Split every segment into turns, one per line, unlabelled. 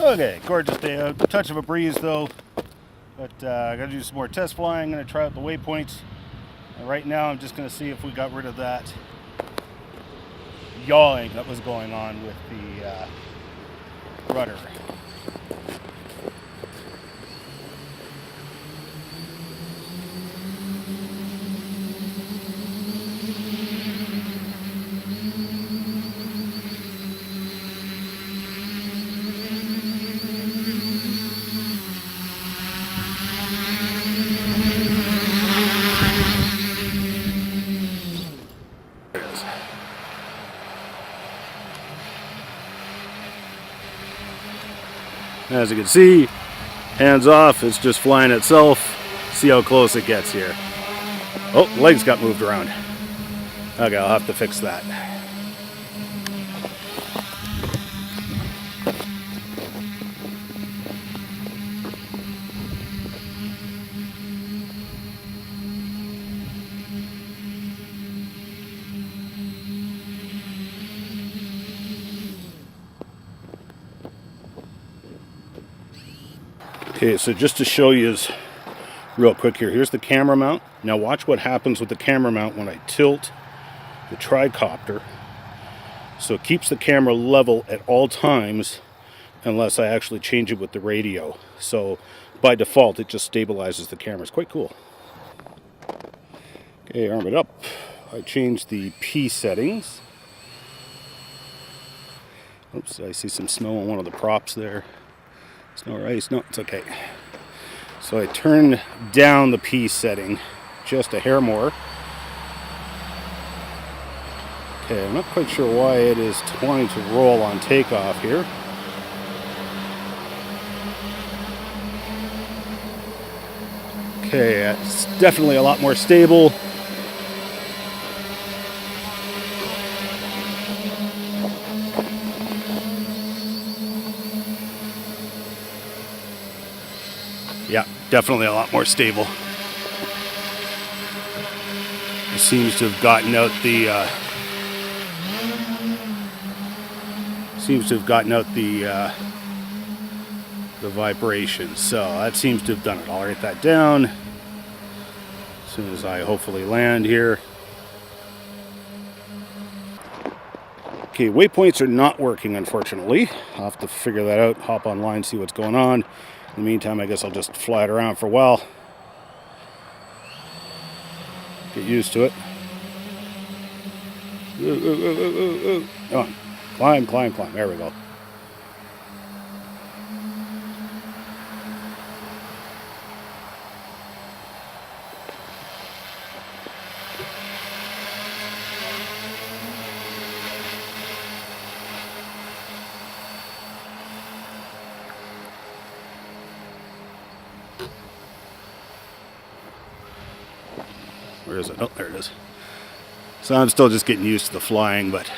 Okay, gorgeous day out. A touch of a breeze though, but I gotta do some more test flying. I'm gonna try out the waypoints. And right now I'm just gonna see if we got rid of that yawing that was going on with the rudder. As you can see, hands off, it's just flying itself. See how close it gets here. Oh, legs got moved around. Okay, I'll have to fix that. Okay, so just to show you real quick here, here's the camera mount. Now watch what happens with the camera mount when I tilt the tricopter. So it keeps the camera level at all times unless I actually change it with the radio. So by default, it just stabilizes the camera. It's quite cool. Okay, arm it up. I changed the P settings. Oops, I see some snow on one of the props there. Snow or ice? No, it's okay. So I turned down the P setting just a hair more. Okay, I'm not quite sure why it is wanting to roll on takeoff here. Okay, it's definitely a lot more stable. Yeah, definitely a lot more stable. It seems to have gotten out the vibration. So that seems to have done it. I'll write that down as soon as I hopefully land here. Okay, waypoints are not working, unfortunately. I'll have to figure that out, hop online, see what's going on. In the meantime, I guess I'll just fly it around for a while. Get used to it. Come on. Climb, climb, climb. There we go. Where is it? Oh, there it is. So I'm still just getting used to the flying, but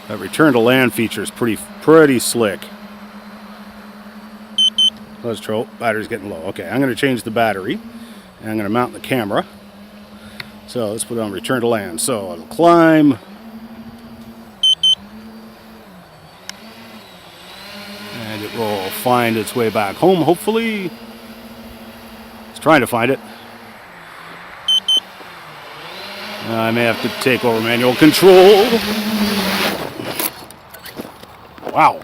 that return to land feature is pretty slick. Let's try. Battery's getting low. Okay, I'm going to change the battery, and I'm going to mount the camera. So let's put it on return to land. So it'll climb. And it will find its way back home, hopefully. It's trying to find it. I may have to take over manual control. Wow.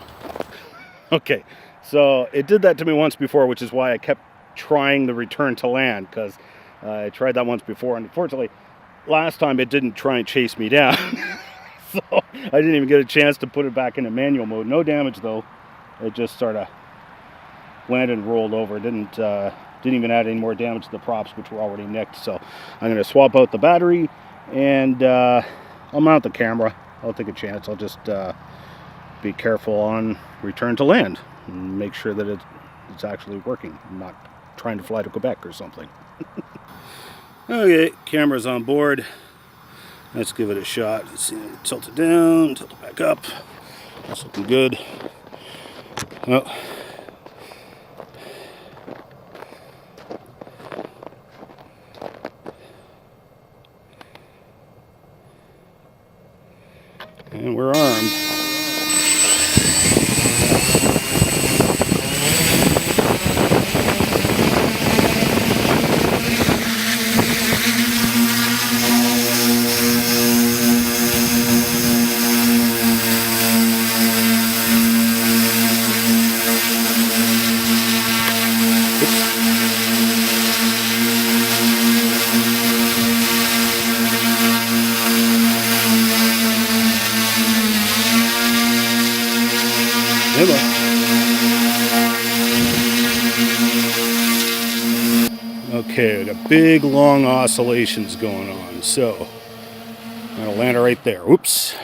Okay, so it did that to me once before, which is why I kept trying the return to land, because I tried that once before, and unfortunately, last time it didn't try and chase me down. So I didn't even get a chance to put it back into manual mode. No damage though. It just sort of landed and rolled over. Didn't even add any more damage to the props, which were already nicked. So I'm going to swap out the battery, and I'll mount the camera. I'll take a chance. I'll just be careful on return to land and make sure that it's actually working. I'm not trying to fly to Quebec or something. Okay, camera's on board. Let's give it a shot. Let's see, tilt it down, tilt it back up. That's looking good. Well, And we're armed. Okay, we got big long oscillations going on, so I'm gonna land it right there. Oops.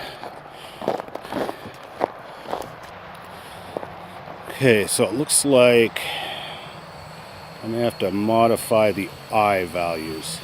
Okay, so it looks like I'm gonna have to modify the I values.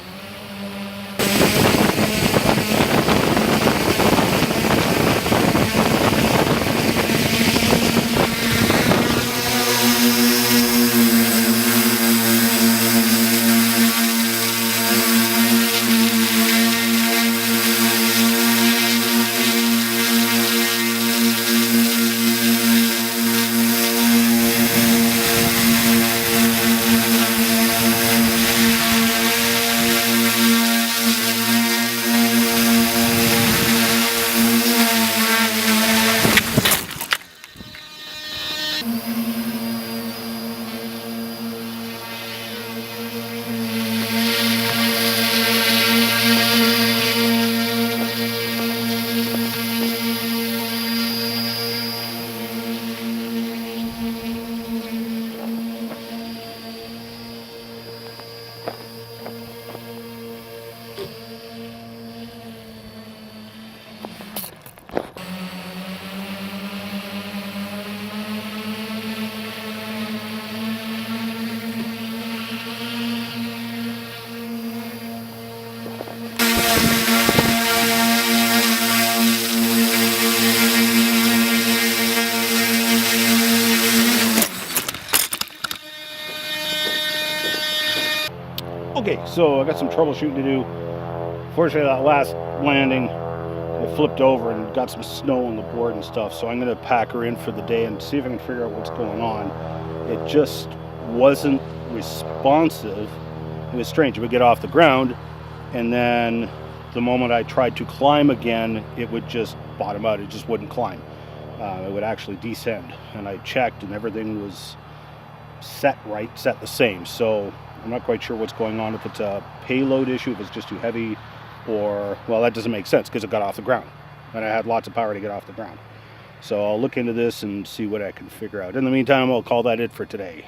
Okay, so I got some troubleshooting to do. Fortunately, that last landing, it flipped over and got some snow on the board and stuff, so I'm going to pack her in for the day and see if I can figure out what's going on. It just wasn't responsive. It was strange. It would get off the ground, and then the moment I tried to climb again, it would just bottom out. It just wouldn't climb. It would actually descend, and I checked and everything was set the same. So I'm not quite sure what's going on, if it's a payload issue, if it's just too heavy, or, well, that doesn't make sense because it got off the ground and I had lots of power to get off the ground. So I'll look into this and see what I can figure out. In the meantime, I'll call that it for today.